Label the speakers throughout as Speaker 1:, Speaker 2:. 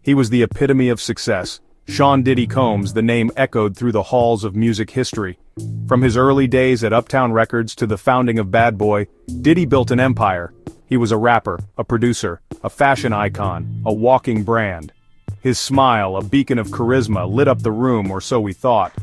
Speaker 1: He was the epitome of success. Sean Diddy Combs, the name echoed through the halls of music history. From his early days at Uptown Records to the founding of Bad Boy, Diddy built an empire. He was a rapper, a producer, a fashion icon, a walking brand. His smile, a beacon of charisma, lit up the room, or so we thought.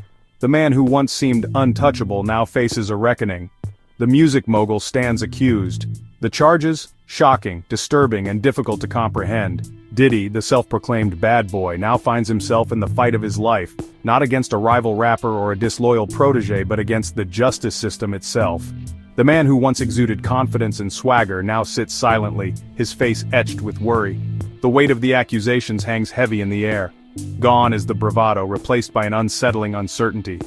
Speaker 1: The man who once seemed untouchable now faces a reckoning. The music mogul stands accused. The charges? Shocking, disturbing, and difficult to comprehend. Diddy, the self-proclaimed bad boy, now finds himself in the fight of his life, not against a rival rapper or a disloyal protege but against the justice system itself. The man who once exuded confidence and swagger now sits silently, his face etched with worry. The weight of the accusations hangs heavy in the air. Gone is the bravado, replaced by an unsettling uncertainty.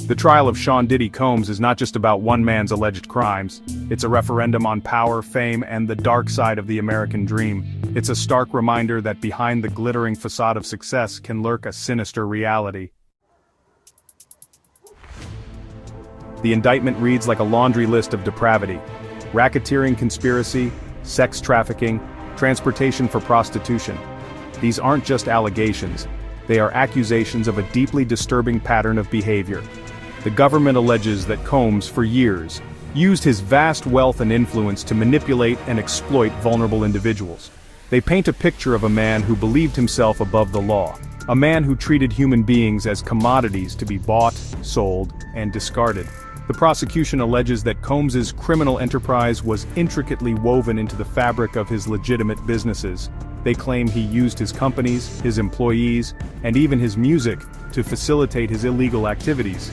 Speaker 1: The trial of Sean Diddy Combs is not just about one man's alleged crimes. It's a referendum on power, fame, and the dark side of the American dream. It's a stark reminder that behind the glittering facade of success can lurk a sinister reality. The indictment reads like a laundry list of depravity. Racketeering, conspiracy, sex trafficking, transportation for prostitution. These aren't just allegations. They are accusations of a deeply disturbing pattern of behavior. The government alleges that Combs, for years, used his vast wealth and influence to manipulate and exploit vulnerable individuals. They paint a picture of a man who believed himself above the law, a man who treated human beings as commodities to be bought, sold, and discarded. The prosecution alleges that Combs's criminal enterprise was intricately woven into the fabric of his legitimate businesses. They claim he used his companies, his employees, and even his music to facilitate his illegal activities.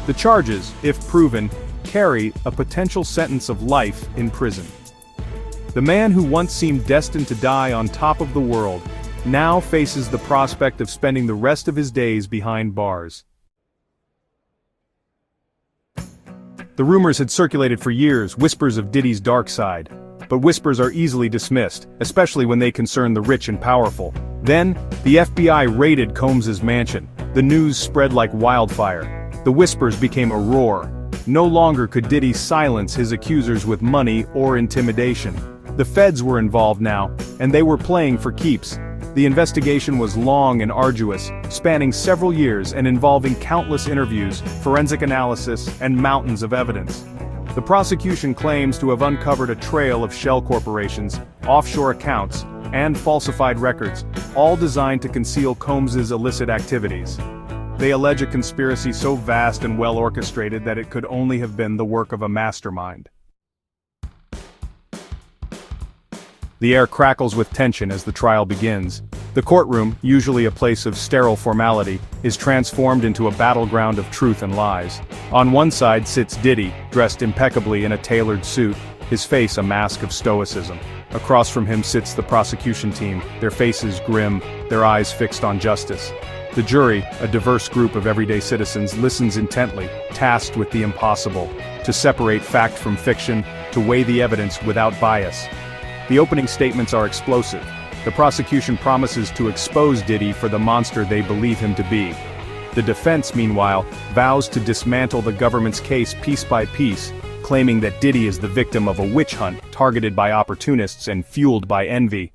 Speaker 1: The charges, if proven, carry a potential sentence of life in prison. The man who once seemed destined to die on top of the world now faces the prospect of spending the rest of his days behind bars. The rumors had circulated for years, whispers of Diddy's dark side. But whispers are easily dismissed, especially when they concern the rich and powerful. Then, the FBI raided Combs's mansion. The news spread like wildfire. The whispers became a roar. No longer could Diddy silence his accusers with money or intimidation. The feds were involved now, and they were playing for keeps. The investigation was long and arduous, spanning several years and involving countless interviews, forensic analysis, and mountains of evidence. The prosecution claims to have uncovered a trail of shell corporations, offshore accounts, and falsified records, all designed to conceal Combs's illicit activities. They allege a conspiracy so vast and well orchestrated that it could only have been the work of a mastermind. The air crackles with tension as the trial begins. The courtroom, usually a place of sterile formality, is transformed into a battleground of truth and lies. On one side sits Diddy, dressed impeccably in a tailored suit, his face a mask of stoicism. Across from him sits the prosecution team, their faces grim, their eyes fixed on justice. The jury, a diverse group of everyday citizens, listens intently, tasked with the impossible, to separate fact from fiction, to weigh the evidence without bias. The opening statements are explosive. The prosecution promises to expose Diddy for the monster they believe him to be. The defense, meanwhile, vows to dismantle the government's case piece by piece, claiming that Diddy is the victim of a witch hunt targeted by opportunists and fueled by envy.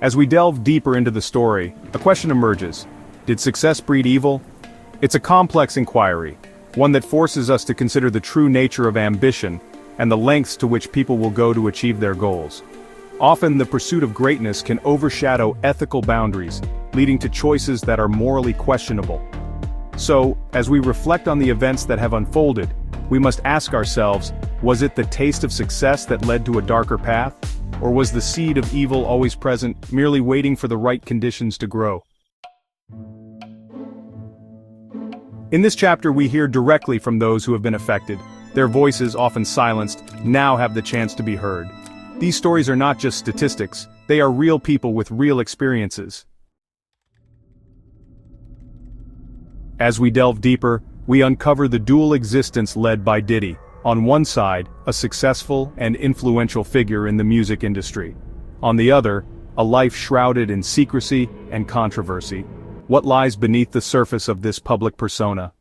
Speaker 1: As we delve deeper into the story, a question emerges. Did success breed evil? It's a complex inquiry, one that forces us to consider the true nature of ambition and the lengths to which people will go to achieve their goals. Often the pursuit of greatness can overshadow ethical boundaries, leading to choices that are morally questionable. So, as we reflect on the events that have unfolded, we must ask ourselves, was it the taste of success that led to a darker path? Or was the seed of evil always present, merely waiting for the right conditions to grow? In this chapter we hear directly from those who have been affected. Their voices, often silenced, now have the chance to be heard. These stories are not just statistics, they are real people with real experiences. As we delve deeper, we uncover the dual existence led by Diddy. On one side, a successful and influential figure in the music industry. On the other, a life shrouded in secrecy and controversy. What lies beneath the surface of this public persona?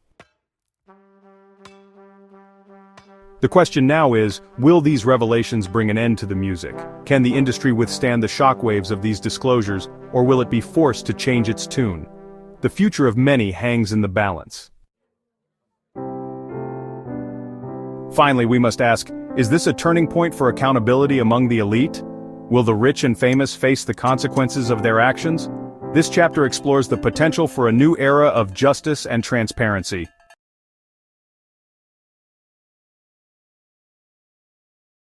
Speaker 1: The question now is, will these revelations bring an end to the music? Can the industry withstand the shockwaves of these disclosures, or will it be forced to change its tune? The future of many hangs in the balance. Finally, we must ask, is this a turning point for accountability among the elite? Will the rich and famous face the consequences of their actions? This chapter explores the potential for a new era of justice and transparency.